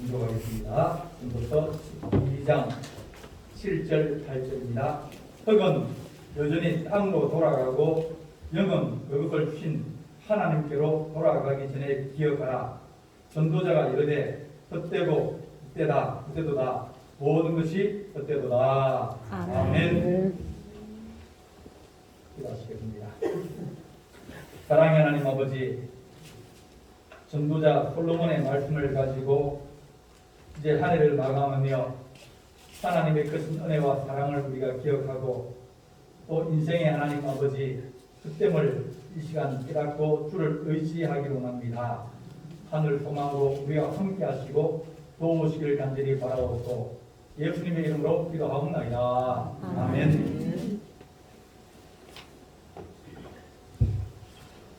공독하겠습니다. 전도서 12장 7절 8절입니다. 흙은 여전히 땅으로 돌아가고 영은 그것을 주신 하나님께로 돌아가기 전에 기억하라. 전도자가 이르되 헛되고 헛되다 헛되도다 모든 것이 헛되도다. 아멘. 기도하시겠습니다. 사랑의 하나님 아버지, 전도자 솔로몬의 말씀을 가지고 이제 한 해를 마감하며 하나님의 크신 은혜와 사랑을 우리가 기억하고 또 인생의 하나님 아버지 흑됨을 이 시간 깨닫고 주를 의지하기로 합니다. 하늘 소망으로 우리와 함께 하시고 도우시기를 간절히 바라옵고 예수님의 이름으로 기도하옵나이다. 아멘.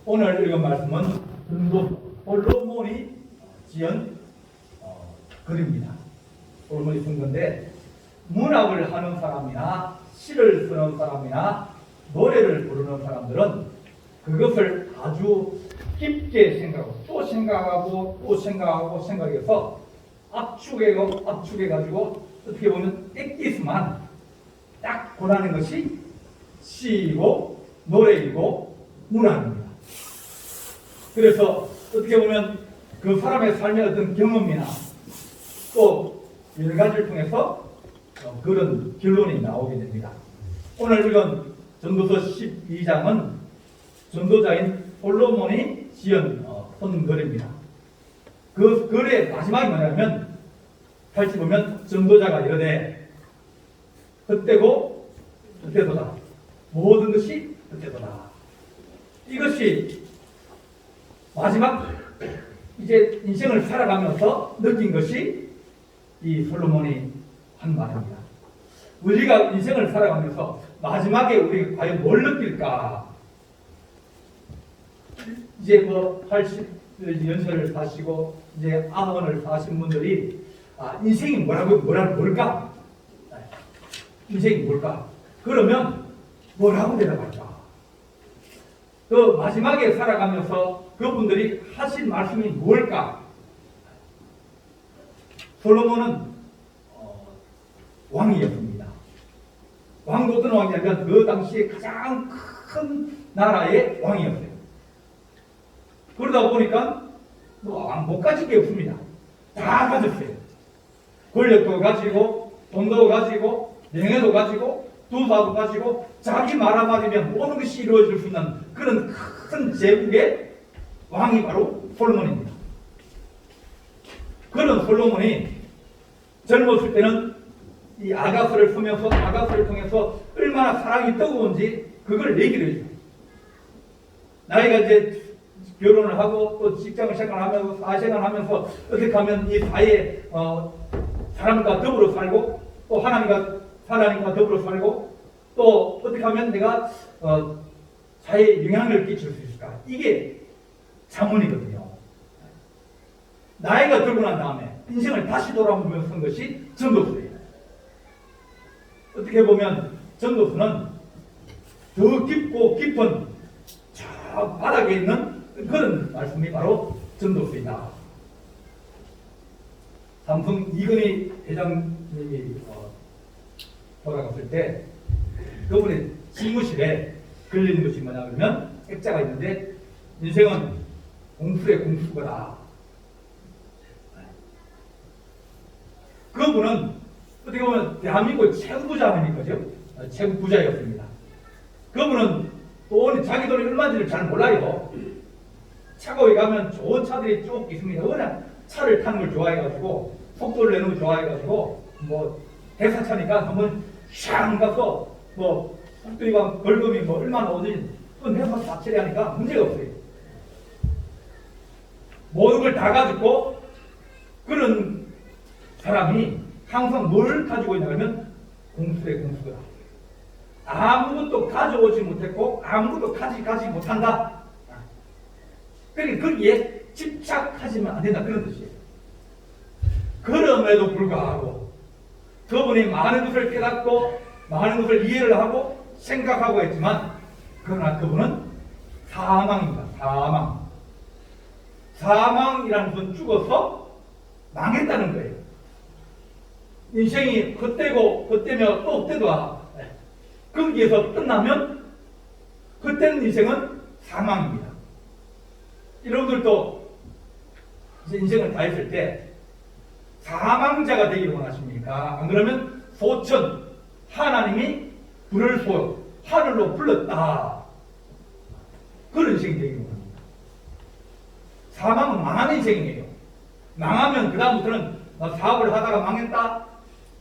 오늘 읽은 말씀은 솔로몬이 지은 글입니다. 솔로몬이 쓴 건데 문학을 하는 사람이나 시를 쓰는 사람이나 노래를 부르는 사람들은 그것을 아주 깊게 생각하고 또 생각하고 또 생각하고 생각해서 압축해가지고 어떻게 보면 엑기스만 딱 권하는 것이 시이고 노래이고 문학입니다. 그래서 어떻게 보면 그 사람의 삶의 어떤 경험이나 또 여러 가지를 통해서 그런 결론이 나오게 됩니다. 오늘 읽은 전도서 12장은 전도자인 솔로몬이 지은 본글입니다. 그 글의 마지막이 뭐냐면 8절 보면 전도자가 이르되 헛되고 헛되도다 모든 것이 헛되도다. 이것이 마지막 이제 인생을 살아가면서 느낀 것이 이 솔로몬이 한 말입니다. 우리가 인생을 살아가면서 마지막에 우리가 과연 뭘 느낄까? 이제 뭐 80연세를 사시고 이제 90을 사신 분들이 인생이 뭘까? 인생이 뭘까? 그러면 뭐라고 대답할까? 그 마지막에 살아가면서 그분들이 하신 말씀이 뭘까? 솔로몬은 왕이었습니다. 왕도 어떤 왕이냐면 그 당시에 가장 큰 나라의 왕이었어요. 그러다 보니까 못 가진 게 없습니다. 다 가졌어요. 권력도 가지고 돈도 가지고 명예도 가지고 두사도 가지고 자기 말 한마디면 모든 것이 이루어질 수 있는 그런 큰 제국의 왕이 바로 솔로몬입니다. 그런 솔로몬이 젊었을 때는 이 아가스를 쓰면서 아가스를 통해서 얼마나 사랑이 뜨거운지 그걸 얘기를 해요. 나이가 이제 결혼을 하고 또 직장을 생활하면서 사회생활하면서 어떻게 하면 이 사회에 사람과 더불어 살고 또 하나님과 더불어 살고 또 어떻게 하면 내가 사회에 영향을 끼칠 수 있을까? 이게 자문이거든요. 나이가 들고 난 다음에 인생을 다시 돌아보면서 쓴 것이 전도서예요. 어떻게 보면 전도서는 더 깊고 깊은 저 바닥에 있는 그런 말씀이 바로 전도서이다. 삼성 이건희 회장님이 돌아갔을 때 그분의 집무실에 걸리는 것이 뭐냐 그러면 액자가 있는데 인생은 공수의 공수거라. 그분은 어떻게 보면 대한민국 최고 부자 아닙니까? 최고 부자였습니다. 그분은 돈, 자기 돈이 얼마인지를 잘 몰라요. 차고에 가면 좋은 차들이 쭉 있습니다. 워낙 차를 타는 걸 좋아해가지고 속도를 내는 걸 좋아해가지고 뭐 대사차니까 한번 샹 가서 뭐 속도가 벌금이 뭐 얼마나 오든지 그건 회사 다 처리하니까 문제가 없어요. 모든 걸 다 가지고 그런 사람이 항상 뭘 가지고 있냐면 공수의 공수다. 아무것도 가져오지 못했고 아무것도 가지 못한다. 그러니까 거기에 집착하지만 안 된다 그런 뜻이에요. 그럼에도 불구하고 그분이 많은 것을 깨닫고 많은 것을 이해를 하고 생각하고 했지만 그러나 그분은 사망입니다. 사망이라는 건 죽어서 망했다는 거예요. 인생이 헛되고 헛되며 또 헛되다. 거기에서 끝나면 헛된 인생은 사망입니다. 여러분들도 인생을 다 했을 때 사망자가 되기를 원하십니까? 안 그러면 소천, 하나님이 불을 쏘여 하늘로 불렀다. 그런 인생이 되기를 원합니다. 사망은 망하는 인생이에요. 망하면 그 다음부터는 사업을 하다가 망했다.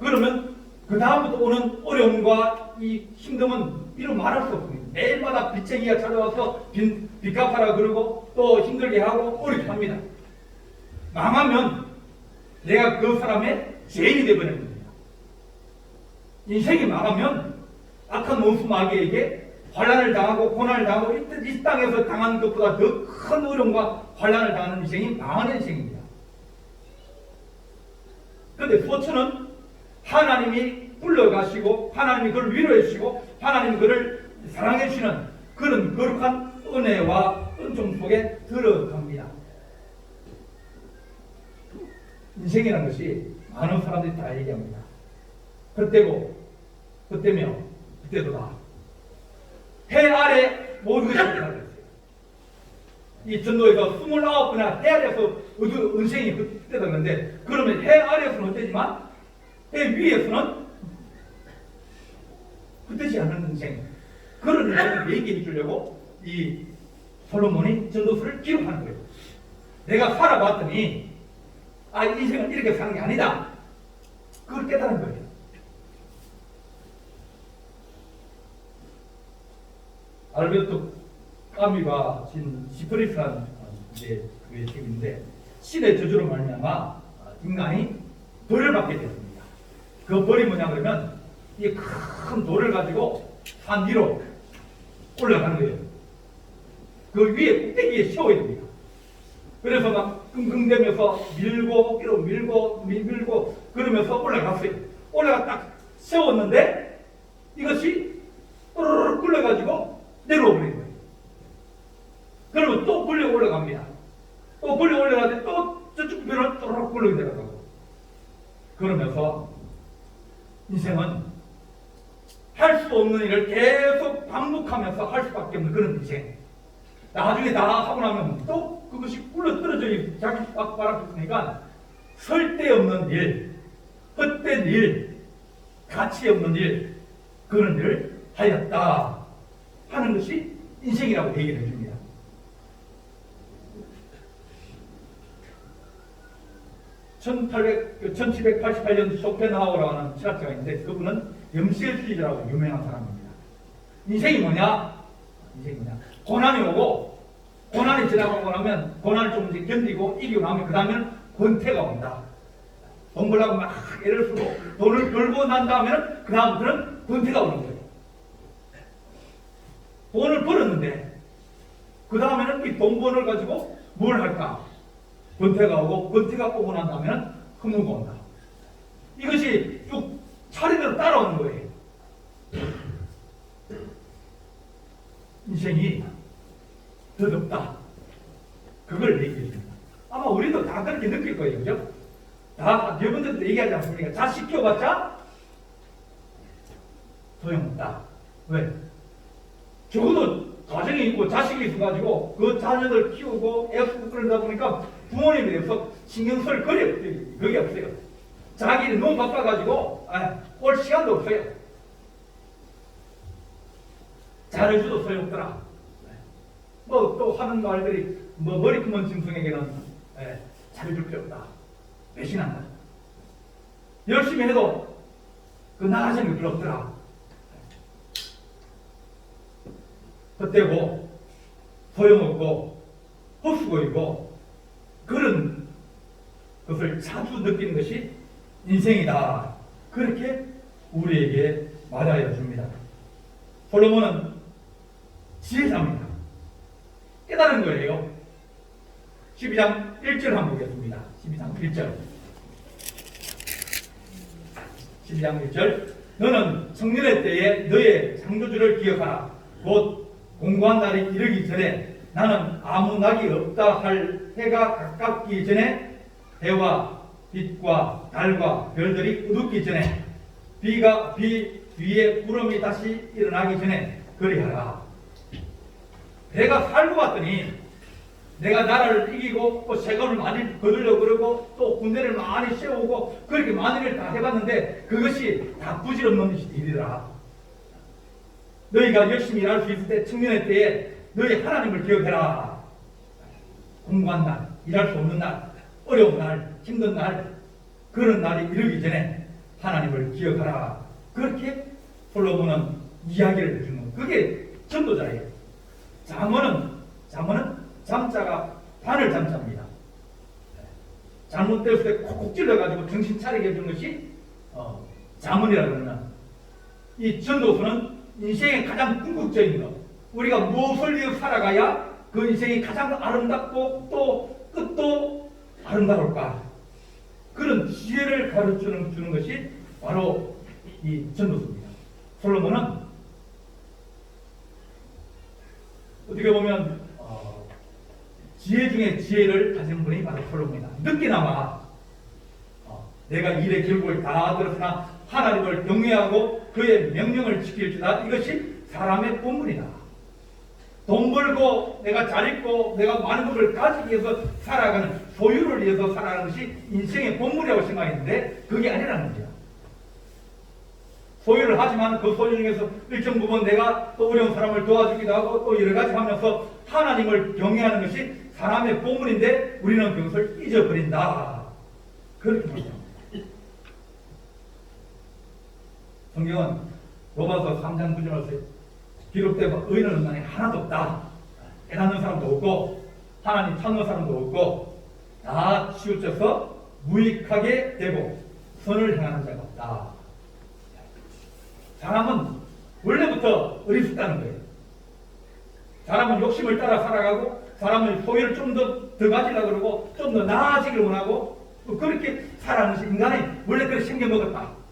그러면 그 다음부터 오는 어려움과 이 힘듦은 이루 말할 수 없습니다. 매일마다 빚쟁이가 찾아와서 빚 갚아라 그러고 또 힘들게 하고 어렵게 합니다. 망하면 내가 그 사람의 죄인이 되어버리는 겁니다. 인생이 망하면 악한 원수 마귀에게 환난을 당하고 고난을 당하고 이 땅에서 당한 것보다 더 큰 어려움과 환난을 당하는 인생이 망하는 인생입니다. 그런데 소천은 하나님이 불러가시고 하나님이 그를 위로해 주시고 하나님이 그를 사랑해 주시는 그런 거룩한 은혜와 은총 속에 들어갑니다. 인생이라는 것이 많은 사람들이 다 얘기합니다. 그때고 그때며 그때도다. 해 아래 모든 것이 있다고 했어요. 이 전도에서 29분이나 해 아래에서 은생이 그때다 그런데 그러면 해 아래에서는 어때지만 해 위에서는 그때지 않은 인생, 그런 인생을 얘기해 주려고 이 솔로몬이 전도서를 기록하는 거예요. 내가 살아봤더니 이 인생은 이렇게 사는 게 아니다. 그걸 깨달은 거예요. 알베르토 까미가 진 시프리스라는 그 책인데 신의 저주로 말미암아 인간이 벌을 받게 되었습니다. 그 벌이 뭐냐 그러면 이 큰 돌을 가지고 산 위로 올라가는 거예요. 그 위에 꼭대기에 세워야 됩니다. 그래서 막 끙끙대면서 밀고 그러면서 올라갔어요. 올라가 딱 세웠는데 이것이 또르르 굴러가지고 내려와 버린 거예요. 그러면 또 굴려 올라갑니다. 또 굴려 올라가는데 또 저쪽 변을 또르르 굴러 내려가고 그러면서 인생은 할 수 없는 일을 계속 반복하면서 할 수밖에 없는 그런 인생. 나중에 다 하고 나면 또 그것이 굴러 떨어져 자기 바람폈으니까 설데없는 일, 헛된 일, 가치 없는 일, 그런 일을 하였다 하는 것이 인생이라고 얘기를 해줍니다. 그 1788년 쇼펜하우어라는 철학자가 있는데 그분은 염세주의자라고 유명한 사람입니다. 인생이 뭐냐? 고난이 오고 고난이 지나가고 나면 고난을 좀 이제 견디고 이기고 나면 그 다음에는 권태가 온다. 돈 벌려고 막 애를 쓰고 돈을 벌고 난 다음에는 그 다음부터는 권태가 오는 거예요. 돈을 벌었는데 그 다음에는 이 돈 번을 가지고 뭘 할까? 권태가 오고 권태가 오고 난 다음에는 허무가 온다. 이것이 쭉 차례대로 따라오는 거예요. 인생이 더럽다. 그걸 얘기해 줍니다. 아마 우리도 다 그렇게 느낄 거예요. 그죠? 다 여러분들도 얘기하지 않습니까? 자식 키워봤자 소용없다. 왜? 적어도 가정이 있고 자식이 있어가지고 그 자녀들 키우고 애쓰고 그러다 보니까 부모님에 대해서 신경 쓸 그게 없어요. 자기는 너무 바빠가지고 올 시간도 없어요. 잘해줘도 소용없더라. 뭐 또 하는 말들이 머리 크면 짐승에게는 잘해줄 필요 없다. 배신한다. 열심히 해도 그 나아지는 게 별로 없더라. 헛되고 소용없고 헛수고이고 그런 것을 자주 느끼는 것이 인생이다. 그렇게 우리에게 말하여 줍니다. 솔로몬은 지혜자입니다. 깨달은 거예요. 12장 1절 한번 보겠습니다. 12장 1절. 12장 1절. 너는 청년의 때에 너의 창조주를 기억하라. 곧 공고한 날이 이르기 전에 나는 아무 낙이 없다 할 해가 가깝기 전에 해와 빛과 달과 별들이 어둡기 전에 비 위에 구름이 다시 일어나기 전에 그리하라. 내가 살고 봤더니 내가 나라를 이기고 또 세금을 많이 거두려고 그러고 또 군대를 많이 세우고 그렇게 많은 일을 다 해봤는데 그것이 다 부질없는 일이더라. 너희가 열심히 일할 수 있을 때 청년의 때에 너희 하나님을 기억해라. 공부한 날, 일할 수 없는 날, 어려운 날, 힘든 날, 그런 날이 이르기 전에 하나님을 기억하라. 그렇게 솔로몬은 이야기를 해주는 그게 전도자예요. 잠언은 잠자가 바늘 잠자입니다. 잘못되었을 때 콕콕 찔러가지고 정신 차리게 해주는 것이 잠언이라 그러는 이 전도서는 인생의 가장 궁극적인 것, 우리가 무엇을 위해 살아가야 그 인생이 가장 아름답고 또 끝도 아름다울까, 그런 지혜를 가르쳐주는 것이 바로 이 전도서입니다. 솔로몬은 어떻게 보면 지혜 중에 지혜를 가진 분이 바로 솔로몬이다. 늦게나마 내가 일의 결국을 다 들었으나 하나님을 경외하고 그의 명령을 지킬 줄다. 이것이 사람의 본분이다. 돈 벌고 내가 잘 있고 내가 많은 것을 가지기 위해서 살아가는, 소유를 위해서 살아가는 것이 인생의 본분이라고 생각했는데 그게 아니라는 거죠. 소유를 하지만 그 소유 중에서 일정 부분 내가 또 어려운 사람을 도와주기도 하고 또 여러 가지 하면서 하나님을 경외하는 것이 사람의 본분인데 우리는 그것을 잊어버린다. 그렇게 말합니다. 성경은 로마서 3장 9절에서 기록되고 의인은 인간이 하나도 없다. 깨닫는 사람도 없고 하나님 찾는 사람도 없고 다 치우쳐서 무익하게 되고 선을 행하는 자가 없다. 사람은 원래부터 어리숙다는 거예요. 사람은 욕심을 따라 살아가고 사람은 소유를 좀 더 가지려고 그러고 좀 더 나아지길 원하고 그렇게 살아가는 것이 인간이 원래 그렇게 생겨먹었다.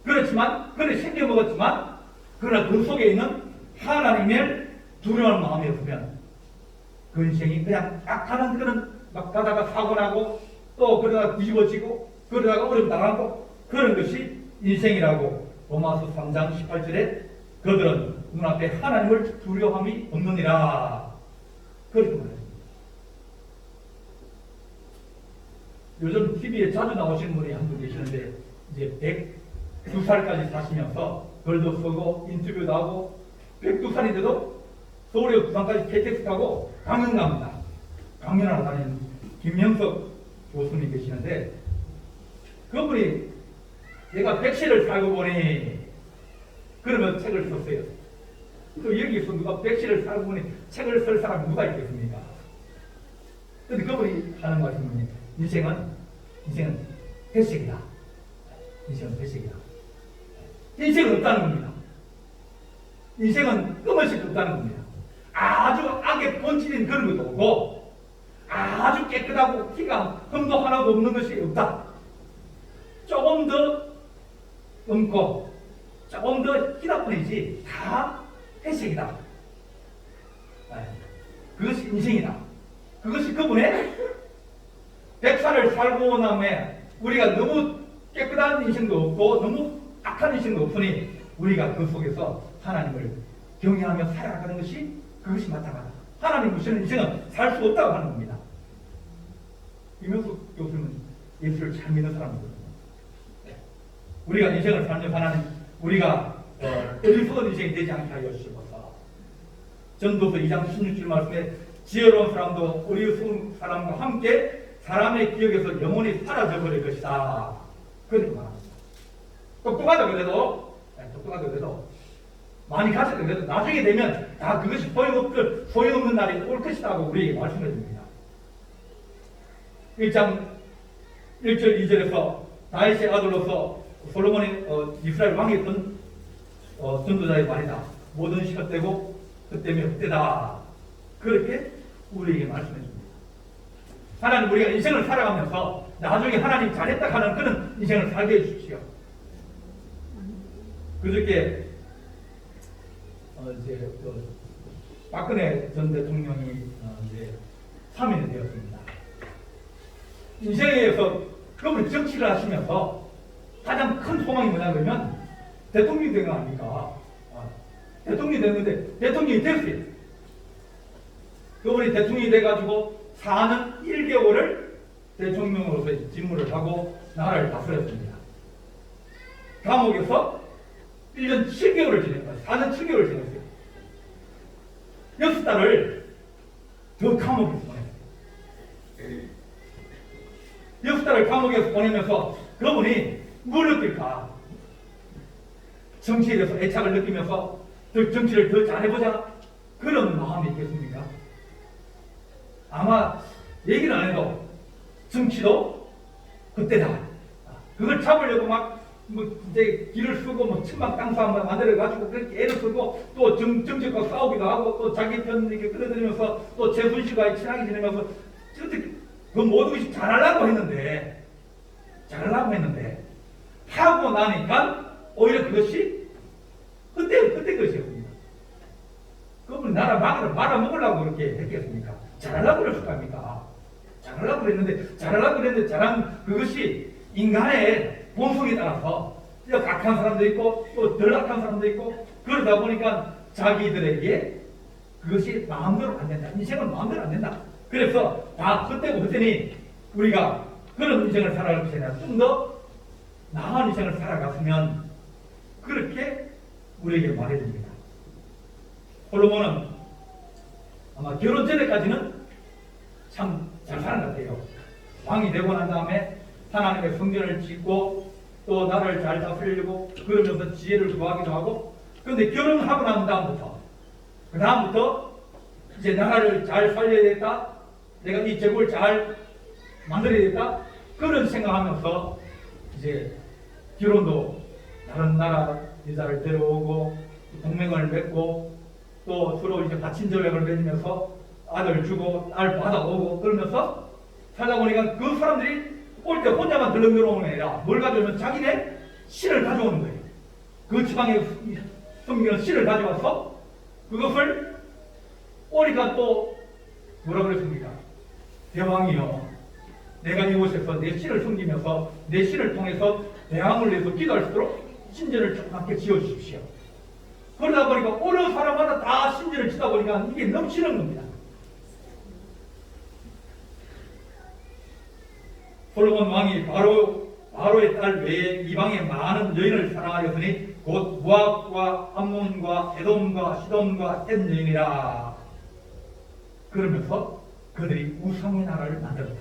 그렇지만 그래 생겨먹었지만 그러나 그 속에 있는 하나님의 두려운 마음이 없으면 그 인생이 그냥 딱 가는 그런 막 가다가 사고 나고 또 그러다가 뒤집어지고 그러다가 어려움 당하고 그런 것이 인생이라고 로마서 3장 18절에 그들은 눈앞에 하나님을 두려움이 없느니라 그렇게 말합니다. 요즘 TV에 자주 나오시는 분이 한 분 계시는데 이제 102살까지 사시면서 글도 쓰고 인터뷰도 하고 102살인데도 서울에 부산까지 KTX 타고 강연 갑니다. 강연하러 다니는 김명석 교수님 계시는데 그분이 내가 100세를 살고 보니 그러면 책을 썼어요. 또 여기서 누가 100세를 살고 보니 책을 쓸 사람이 누가 있겠습니까? 근데 그분이 하는 말씀은 인생은 회색이다. 인생은 회색이다. 인생은 없다는 겁니다. 인생은 끊임없이 없다는 겁니다. 아주 악의 본질인 그런 것도 없고 아주 깨끗하고 티가 흠도 하나도 없는 것이 없다. 조금 더 검고 조금 더 희다 뿐이지 다 회색이다. 그것이 인생이다. 그것이 그분의 100살을 살고 나면 우리가 너무 깨끗한 인생도 없고 너무 악한 인생도 없으니 우리가 그 속에서 하나님을 경외하며 살아가는 것이 그것이 마땅하다. 하나님 없이는 인생은 살 수 없다고 하는 겁니다. 이명숙 교수는 예수를 잘 믿는 사람이거든요. 우리가 인생을 살면서 하나님 우리가 어리석은 인생이 되지 않게 하여 주시옵소서. 전도서 2장 16절 말씀에 지혜로운 사람도 어리석은 사람과 함께 사람의 기억에서 영원히 사라져 버릴 것이다. 그렇게 말합니다. 똑똑하다 그래도 많이 가졌다 그래도 나중에 되면 다 그것이 소용없는 날이 올 것이다 하고 우리에게 말씀해 줍니다. 1장 1절 2절에서 다윗의 아들로서 솔로몬이 이스라엘 왕이었던 전도자의 말이다. 모든 시가 때고 그때면 그때다. 그렇게 우리에게 말씀해 줍니다. 하나님 우리가 인생을 살아가면서 나중에 하나님 잘했다 하는 그런 인생을 살게 해주십시오. 그저께 이제 박근혜 전 대통령이 이제 3인이 되었습니다. 인생에서 그분이 정치를 하시면서 가장 큰 소망이 뭐냐면 대통령이 된 거 아닙니까? 대통령이 됐는데 대통령이 됐어요. 그분이 대통령이 돼가지고 4년 1개월을 대통령으로서 직무를 하고 나라를 다스렸습니다. 감옥에서 1년 7개월을 지냈어요. 4년 7개월을 지냈어요. 6달을 더 감옥에서 보냈어요. 6달을 감옥에서 보내면서 그분이 뭘 느낄까? 정치에 대해서 애착을 느끼면서 더 정치를 더 잘해보자 그런 마음이 있겠습니까? 아마 얘기를 안 해도 정치도 그때다. 그걸 잡으려고 이제 길을 쓰고 천막 땅수 만들어가지고 그렇게 애를 쓰고 또 정책과 싸우기도 하고 또 자기 편 이렇게 끌어들이면서 또 최순실과 친하게 지내면서 그 모든 것이 잘하려고 했는데 하고 나니까 오히려 그것이 헛된 것이었습니다. 그분이 나라 말아먹으려고 그렇게 했겠습니까? 잘하려고 그랬을 겁니까? 잘하려고 그랬는데 잘한 그것이 인간의 본성에 따라서 악한 사람도 있고 또 덜 악한 사람도 있고 그러다 보니까 자기들에게 그것이 마음대로 안 된다. 인생은 마음대로 안 된다. 그래서 다 헛되고 헛되니 우리가 그런 인생을 살아갈 것이 아니라 좀 더 나은 인생을 살아갔으면 그렇게 우리에게 말해줍니다. 솔로몬은 아마 결혼 전에까지는 참 잘 사는 것 같아요. 왕이 되고 난 다음에 하나님의 성전을 짓고 또 나라를 잘 다스리려고 그러면서 지혜를 구하기도 하고 그런데 결혼하고 난 다음부터 이제 나라를 잘 살려야겠다. 내가 이 제국을 잘 만들어야겠다. 그런 생각하면서 이제 결혼도 다른 나라 여자를 데려오고 동맹을 맺고 또 서로 이제 바친 조약을 맺으면서 아들 주고 딸 받아오고 그러면서 살다 보니까 그 사람들이 올 때 혼자만 들렁들렁 오는 게 아니라 뭘 가져오면 자기네 신을 가져오는 거예요. 그 지방에 숨기는 신을 가져와서 그것을 오니까 또 뭐라 그랬습니까? 대왕이여 내가 이곳에서 내 신을 숨기면서 내 신을 통해서 대왕을 위해서 기도할 수 있도록 신전을 조그맣게 지어주십시오. 그러다 보니까 어느 사람마다 다 신전을 짓다 보니까 이게 넘치는 겁니다. 솔로몬 왕이 바로의 딸 외에 이방의 많은 여인을 사랑하였으니 곧 모압과 암몬과 에돔과 시돈과 헷 여인이라. 그러면서 그들이 우상의 나라를 만들었다.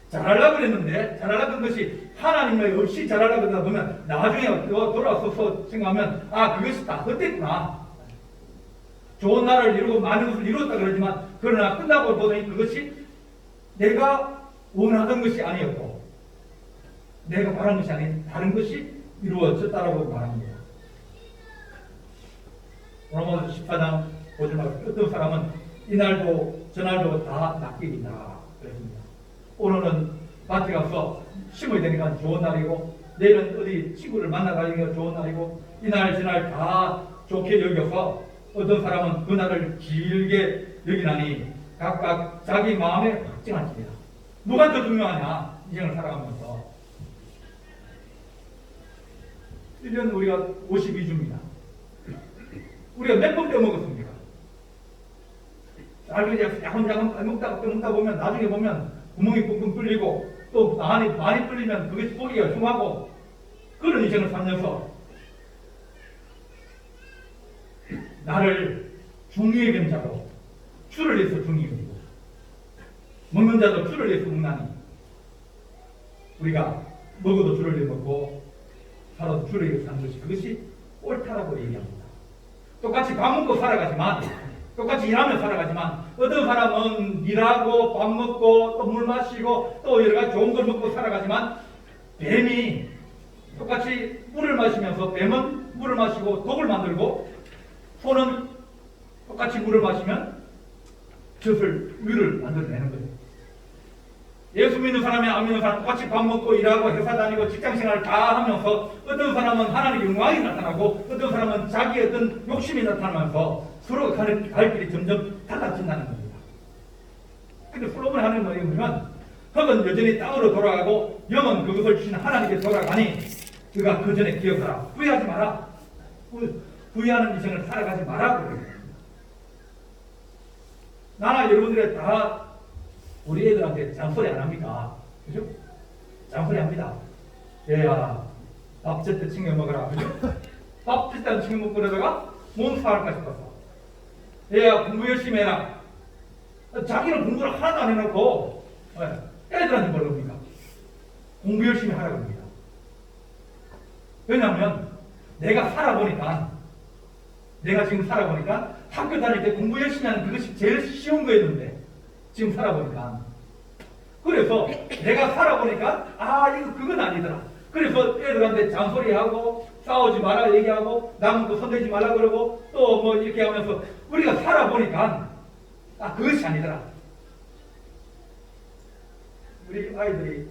잘하려고 그랬는데 잘하려고 한 것이 하나님의 없이 잘하려고 하다 보면 나중에 돌아서서 생각하면 그것이 다 헛됐구나. 좋은 나라를 이루고 많은 것을 이루었다 그러지만 그러나 끝나고 보더니 그것이 내가 원하던 것이 아니었고 내가 바란 것이 아닌 다른 것이 이루어졌다라고 말합니다. 로마서 14장 5절 어떤 사람은 이날도 저날도 다 낚이긴다 그랬습니다. 오늘은 밭에 가서 심어야 되니까 좋은 날이고 내일은 어디 친구를 만나가니까 좋은 날이고 이날 저날 다 좋게 여겨서 어떤 사람은 그날을 길게 여기나니 각각 자기 마음에 확증한 길이다. 누가 더 중요하냐? 인생을 살아가면서 1년 우리가 52주입니다. 우리가 몇 번 빼먹었습니까? 야금야금 빼먹다 보면 나중에 보면 구멍이 뻥뻥 뚫리고 또 많이 뚫리면 그것이 보기가 흉하고 그런 인생을 살면서 나를 중의의 견자로 주를 위해서 중의의 먹는 자도 주를 위해서 먹나니 우리가 먹어도 주를 위해 먹고 살아도 주를 위해서 사는 것이 그것이 옳다라고 얘기합니다. 똑같이 밥 먹고 살아가지만 똑같이 일하며 살아가지만 어떤 사람은 일하고 밥 먹고 또 물 마시고 또 여러 가지 좋은 걸 먹고 살아가지만 뱀이 똑같이 물을 마시면서 뱀은 물을 마시고 독을 만들고 소는 똑같이 물을 마시면 위를 만들어내는 거예요. 예수 믿는 사람이 안 믿는 사람 똑같이 밥 먹고 일하고 회사 다니고 직장생활 다 하면서 어떤 사람은 하나님의 영광이 나타나고 어떤 사람은 자기의 어떤 욕심이 나타나면서 서로 갈 길이 점점 달라진다는 겁니다. 근데 솔로몬이 하는 말이 뭐냐면 흙은 흙은 여전히 땅으로 돌아가고 영은 그것을 주신 하나님께 돌아가니 그가 그 전에 기억하라. 후회하지 마라. 후회하는 인생을 살아가지 마라. 나나 여러분들이 다 우리 애들한테 잔소리 안 합니까? 그죠? 잔소리 합니다. 얘야, 밥 제때 챙겨 먹어라. 그죠? 밥 제때 챙겨 먹고 그러다가 몸 상할까 싶었어. 얘야, 공부 열심히 해라. 자기는 공부를 하나도 안 해놓고 애들한테 뭘 합니까? 공부 열심히 하라고 합니다. 왜냐하면 내가 지금 살아보니까 학교 다닐 때 공부 열심히 하는 그것이 제일 쉬운 거였는데 지금 살아보니까 그래서 내가 살아보니까 그건 아니더라. 그래서 애들한테 잔소리하고 싸우지 마라 얘기하고 남은 거 손대지 말라 그러고 또 뭐 이렇게 하면서 우리가 살아보니까 그것이 아니더라. 우리 아이들이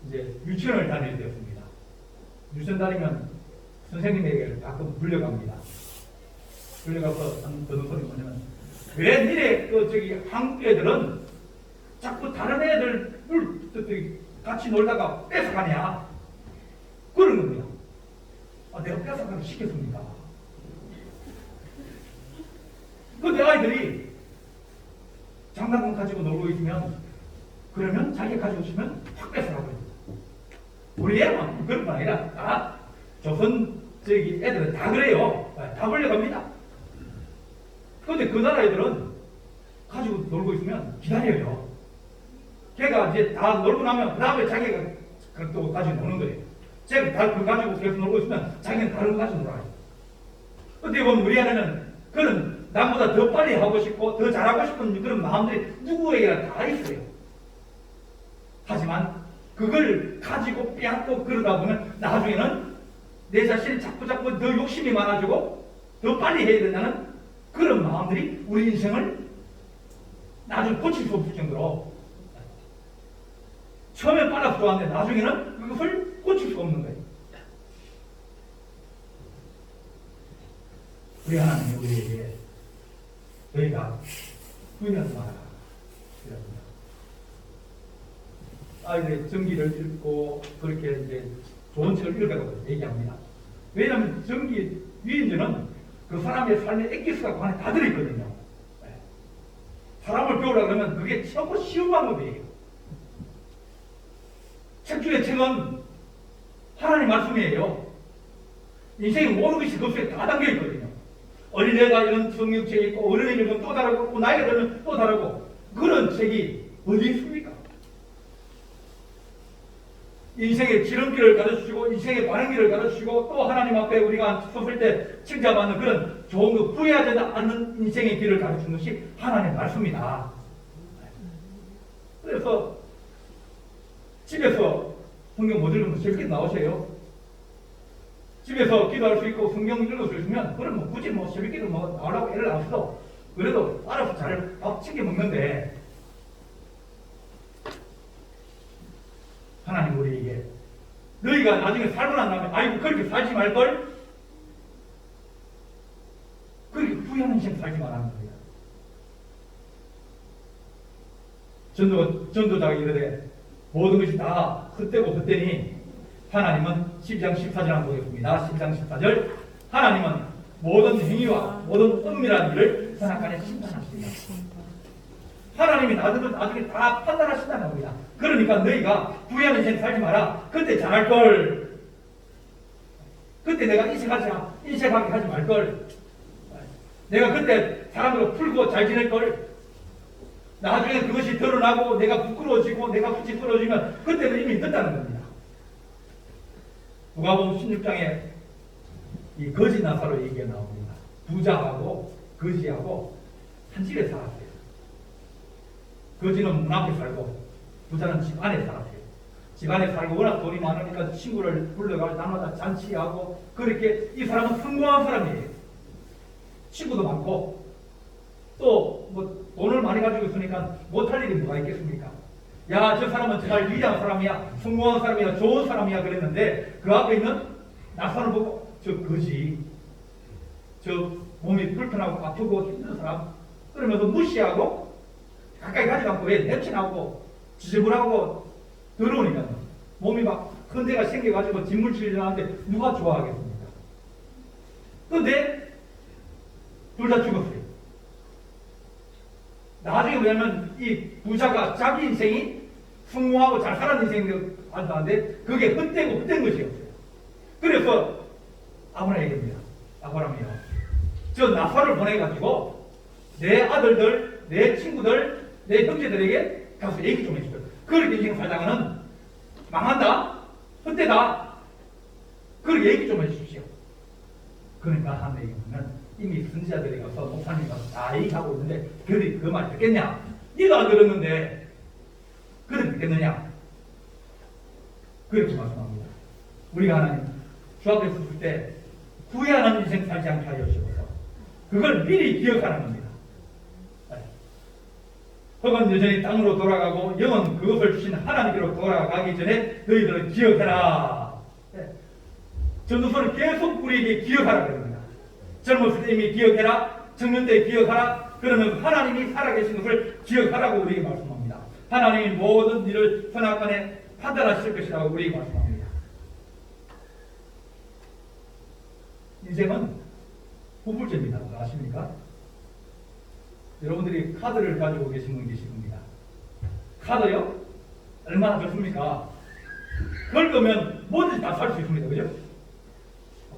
이제 유치원을 다니게 되었습니다. 유치원 다니면 선생님에게 가끔 불려갑니다. 불려가서 하는 소리 뭐냐면 왜 니네 한국 애들은 자꾸 다른 애들 같이 놀다가 뺏어가냐 그런 겁니다. 내가 뺏어가기 시켰습니다. 근데 아이들이 장난감 가지고 놀고 있으면 그러면 자기가 가지고 있으면 확 뺏어가버립니다. 우리 애만 그런 건 아니라 조선 애들은 다 그래요. 다 벌려갑니다. 그런데 그 나라 애들은 가지고 놀고 있으면 기다려요. 걔가 이제 다 놀고 나면 그 다음에 자기가 또 가지고 노는 거예요. 제가 다 그거 가지고 계속 놀고 있으면 자기는 다른 거 가지고 놀아요. 어떻게 보면 우리 안에는 그런 남보다 더 빨리 하고 싶고 더 잘하고 싶은 그런 마음들이 누구에게나 다 있어요. 하지만 그걸 가지고 빼앗고 그러다 보면 나중에는 내 자신이 자꾸 더 욕심이 많아지고 더 빨리 해야 된다는 그런 마음들이 우리 인생을 나중에 고칠 수 없을 정도로 처음에 빨라서 좋았는데 나중에는 그것을 고칠 수 없는 거예요. 우리 하나님이 우리에게 너희가 후회하지 마라. 이랍니다. 아이들의 전기를 읽고 그렇게 이제 좋은 책을 읽으라고 얘기합니다. 왜냐하면 전기 위인전은 그 사람의 삶의 엑기스가 그 안에 다 들어있거든요. 사람을 배우라 그러면 그게 최고 쉬운 방법이에요. 책 중에 책은 하나님 말씀이에요. 인생의 모든 것이 그 속에 다 담겨 있거든요. 어린애가 이런 성경책이 있고 어른이 읽으면 또 다르고 나이가 들면 또 다르고 그런 책이 어디 있습니까? 인생의 지름길을 가르치시고 인생의 바른 길을 가르치시고 또 하나님 앞에 우리가 섰을 때 칭찬받는 그런 좋은 거 후회하지 않는 인생의 길을 가르치는 것이 하나님의 말씀이다. 그래서 집에서 성경 못 읽으면 재밌게 나오세요. 집에서 기도할 수 있고 성경 읽을 수 있으면 그럼 뭐 굳이 재밌게도 나오라고 애를 안 써도 그래도 알아서 잘 밥 챙겨 먹는데 하나님 우리에게 너희가 나중에 살고 난 다음에 아이고 그렇게 살지 말걸 그렇게 후회하는 인생 살지 말라는 거예요. 전도자가 이르되 모든 것이 다 헛되고 헛되니 하나님은 10장 14절 한번 보겠습니다. 10장 14절 하나님은 모든 행위와 모든 은밀한 일을 선악간에 심판하십니다. 하나님이 나중에 다 판단하신다는 겁니다. 그러니까 너희가 후회하는 인생 살지 마라. 그때 잘할걸. 그때 내가 인색하게 하지 말걸. 내가 그때 사람으로 풀고 잘 지낼걸. 나중에 그것이 드러나고 내가 부끄러워지고 내가 굳이 떨어지면 그때는 이미 늦다는 겁니다. 누가복음 16장에 이 거지 나사로 얘기가 나옵니다. 부자하고 거지하고 한 집에 살았어요. 거지는 문 앞에 살고 부자는 집 안에 살았어요. 집 안에 살고 워낙 돈이 많으니까 친구를 불러가고 나마다 잔치하고 그렇게 이 사람은 성공한 사람이에요. 친구도 많고 또 뭐 돈을 많이 가지고 있으니까 못할 일이 뭐가 있겠습니까? 야, 저 사람은 정말 위대한 사람이야, 성공한 사람이야, 좋은 사람이야 그랬는데 그 앞에 있는 나사를 보고 저 거지, 저 몸이 불편하고 아프고 힘든 사람 그러면서 무시하고 가까이 가지 않고 왜 냄새 나고 지저분하고 더러우니까 몸이 막 흔대가 생겨가지고 진물질이 나는데 누가 좋아하겠습니까? 그런데 둘 다 죽었어요. 나중에 뭐냐면 이 부자가 자기 인생이 풍부하고 잘 살았는 인생을 안다는데 그게 헛되고 헛된 것이었어요. 그래서 아브라함 얘기합니다. 아브라함이요, 저 나사를 보내가지고 내 아들들, 내 친구들, 내 형제들에게 가서 얘기 좀 해주세요. 그렇게 인생 살다가는 망한다, 헛되다, 그렇게 얘기 좀 해주십시오. 그러니까 하는 얘기는 이미 선지자들이 가서 목사님이 가서 다 얘기하고 있는데 그들이 그 말 듣겠냐? 니도 안 들었는데 그들 듣겠느냐? 그렇게 말씀합니다. 우리가 하나님 주앞에 섰을 때 후회하는 인생 살지 않게 하여 주셔서 그걸 미리 기억하는 겁니다. 흙은 여전히 땅으로 돌아가고 영은 그것을 주신 하나님께로 돌아가기 전에 너희들은 기억해라. 전도서는 계속 우리에게 기억하라 그럽니다. 젊었을 때 이미 기억해라, 청년 때 기억하라. 그러면 하나님이 살아계신 것을 기억하라고 우리에게 말씀합니다. 하나님이 모든 일을 선악간에 판단하실 것이라고 우리에게 말씀합니다. 인생은 후불제입니다. 아십니까? 여러분들이 카드를 가지고 계신 분 계실 겁니다. 카드요? 얼마나 좋습니까? 그걸 거면 뭐든지 다 살 수 있습니다. 그죠?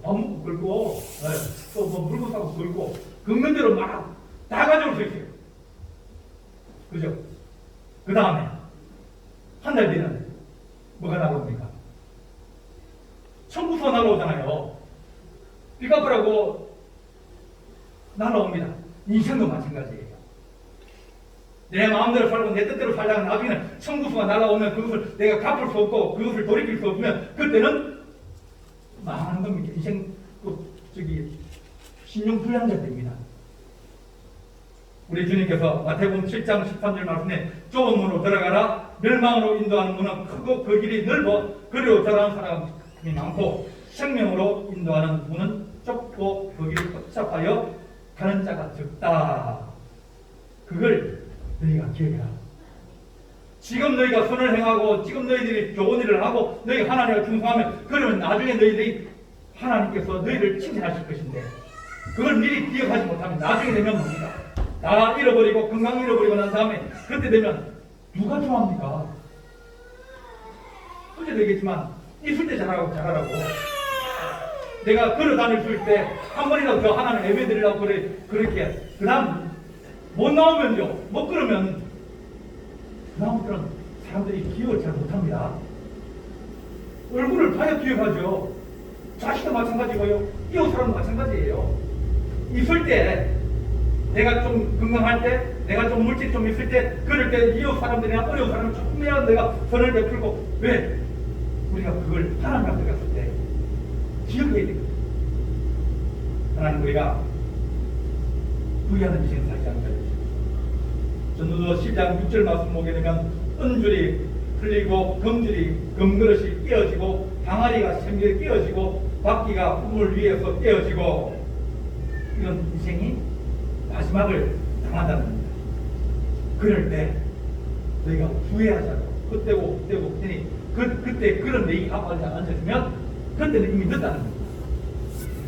밥 먹고 걸고, 또 뭐 물고 사고 걸고, 긁는 대로 막 다 가져올 수 있어요. 그죠? 그 다음에, 한 달 뒤는 뭐가 날아옵니까? 청구서 날아오잖아요. 삐까뻔하고 날아옵니다. 인생도 마찬가지예요. 내 마음대로 살고 내 뜻대로 살다가 나중에는 청구서가 날아오면 그것을 내가 갚을 수 없고 그것을 돌이킬 수 없으면 그때는 망하는 겁니다. 인생 신용불량자 됩니다. 우리 주님께서 마태복음 7장 13절 말씀에 좁은 문으로 들어가라, 멸망으로 인도하는 문은 크고 그 길이 넓어 그리로 들어가는 사람이 많고 생명으로 인도하는 문은 좁고 그 길이 복잡하여 가는 자가 적다. 그걸 너희가 기억해라. 지금 너희가 선을 행하고 지금 너희들이 좋은 일을 하고 너희가 하나님과 충성하면 그러면 나중에 너희들이 하나님께서 너희를 칭찬하실 것인데 그걸 미리 기억하지 못하면 나중에 되면 뭡니까? 다 잃어버리고 건강 잃어버리고 난 다음에 그때 되면 누가 좋아합니까? 어제도 얘기했지만 있을 때 잘하라고 내가 걸어 다닐 수 있을 때 한 번이라도 더 하나님 예배 드리려고 그렇게 그 다음 못 나오면요, 못 그러면 그 다음부터는 사람들이 기억을 잘 못합니다. 얼굴을 봐야 기억하죠. 자식도 마찬가지고요, 이웃 사람도 마찬가지예요. 있을 때 내가 좀 건강할 때, 내가 좀 물질 좀 있을 때, 그럴 때 이웃 사람들이나 어려운 사람을 조금이라도 내가 선을 베풀고, 왜? 우리가 그걸 하나님 앞에 갔을 때 기억해야 됩니다. 하나님 우리가 부유하는 인생 살지 않게 해주시옵소서. 전도서 10장 6절 말씀 보게 되면 은줄이 풀리고 금그릇이 깨어지고 항아리가 샘겨 깨어지고 바퀴가 우물 위에서 깨어지고 이런 인생이 마지막을 당한다는 겁니다. 그럴 때 너희가 후회하자고 그때고 그때니 그때 그런 얘기가 앉았으면 그때는 이미 늦다는 겁니다.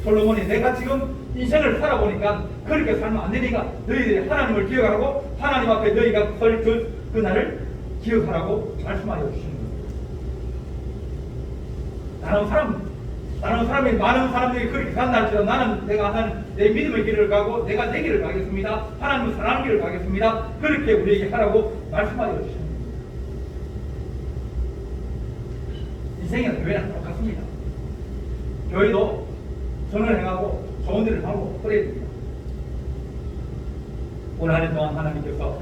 솔로몬이 내가 지금 인생을 살아보니까 그렇게 살면 안 되니까 너희들이 하나님을 기억하고 하나님 앞에 너희가 설 그날을 기억하라고 말씀하여 주시는 겁니다. 다른 사람이 많은 사람들이 그렇게 간다 할지라도 나는 내가 하는 내 믿음의 길을 가고 내가 내 길을 가겠습니다. 하나님을 사랑하는 길을 가겠습니다. 그렇게 우리에게 하라고 말씀하여 주시는 겁니다. 인생이나 교회나 똑같습니다. 교회도 선을 행하고 좋은 일을 하고 그래야 됩니다. 올 한 해 동안 하나님께서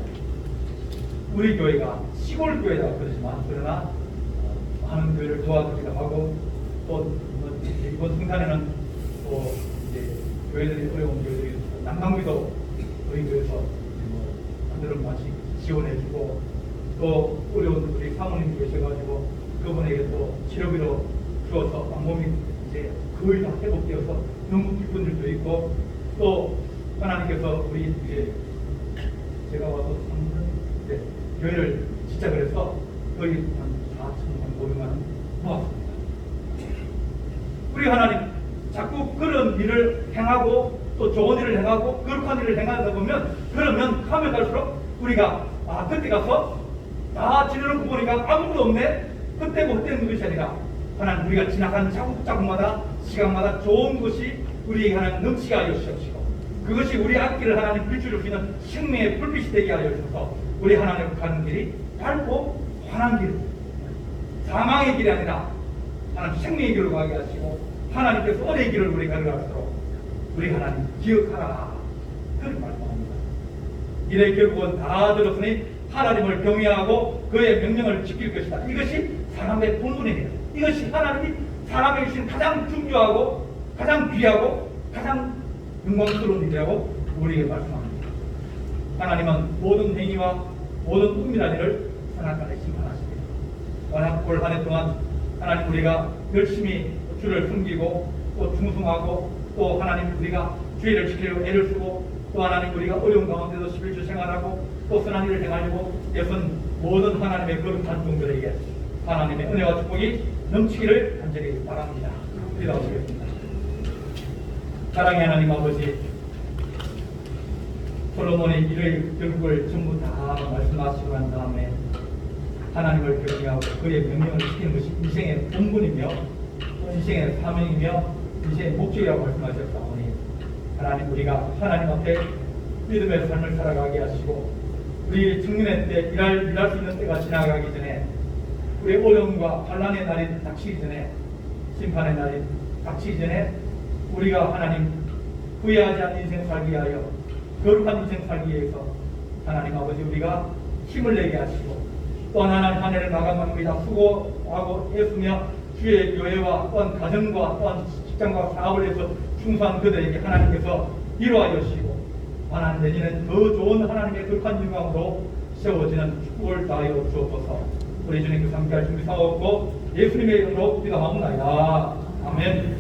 우리 교회가 시골 교회라고 그러지만 그러나 많은 교회를 도와주기도 하고 또 이번 성탄에는 또 이제 교회들이 어려운 교회들이 난방비도 저희 교회에서 만들어 같이 지원해주고 또 어려운 우리 사모님 계셔가지고 그분에게 또 치료비로 주어서 방법이 이제 거의 다 회복되어서 너무 기쁜 일도 있고 또 하나님께서 우리 이제 제가 와서 교회를 진짜 그래서 거의 한 4천만 500만 원 모았습니다. 우리 하나님 자꾸 그런 일을 행하고 또 좋은 일을 행하고 거룩한 일을 행하다 보면 그러면 가면 갈수록 우리가 그때 가서 다 지내놓고 보니까 아무도 없네. 그때고 그때는 것이 아니라 하나님 우리가 지나가는 자국자국마다 시간마다 좋은 것이 우리에게 하나님 넘치게 하여 주시옵시고 그것이 우리 앞길을 하나님 비추실 수 있는 생명의 불빛이 되게 하여 주셔서 우리 하나님 가는 길이 밝고 환한 길 사망의 길이 아니라 하나님 생명의 길로 가게 하시고 하나님께서 은혜의 길을 우리 가게 하시도록 우리 하나님 기억하라 그런 말씀합니다. 이래 결국은 다 들었으니 하나님을 경외하고 그의 명령을 지킬 것이다. 이것이 사람의 본분입니다. 이것이 하나님이 사람에게 주신 가장 중요하고 가장 귀하고 가장 영광스러운 일이라고 우리에게 말씀합니다. 하나님은 모든 행위와 모든 은밀한 일을 선악간에 심판하십니다. 워낙 올 한 해 동안 하나님 우리가 열심히 주를 섬기고 또 충성하고 또 하나님 우리가 주의를 지키려고 애를 쓰고 또 하나님 우리가 어려운 가운데도 11주 생활하고 또 선한 일을 행하려고 애쓴 모든 하나님의 거룩한 종들에게 하나님의 은혜와 축복이 넘치기를 간절히 바랍니다. 기도하시겠습니다. 사랑의 하나님 아버지 솔로몬의 일의 결국을 전부 다 말씀하시고 난 다음에 하나님을 경외하고 그의 명령을 지키는 것이 인생의 본분이며 인생의 사명이며 인생의 목적이라고 말씀하셨사오니 하나님 우리가 하나님 앞에 믿음의 삶을 살아가게 하시고 우리 청년의 때 일할 수 있는 때가 지나가기 전에 우리 어려움과 환난의 날이 닥치기 전에 심판의 날이 닥치기 전에 우리가 하나님 후회하지 않는 인생 살기 위하여 거룩한 인생 살기 위해서 하나님 아버지 우리가 힘을 내게 하시고 또한 하나님 한 해를 마감합니다. 수고하고 애쓰며 주의 교회와 또한 가정과 또한 직장과 사업을 해서 충성한 그들에게 하나님께서 위로하여 주시고 하나님 내지는 더 좋은 하나님의 거룩한 영광으로 세워지는 축복을 다하여 주옵소서. 우리 주님께서 함께할 준비 사옵고 예수님의 이름으로 기도하옵나이다. 아멘.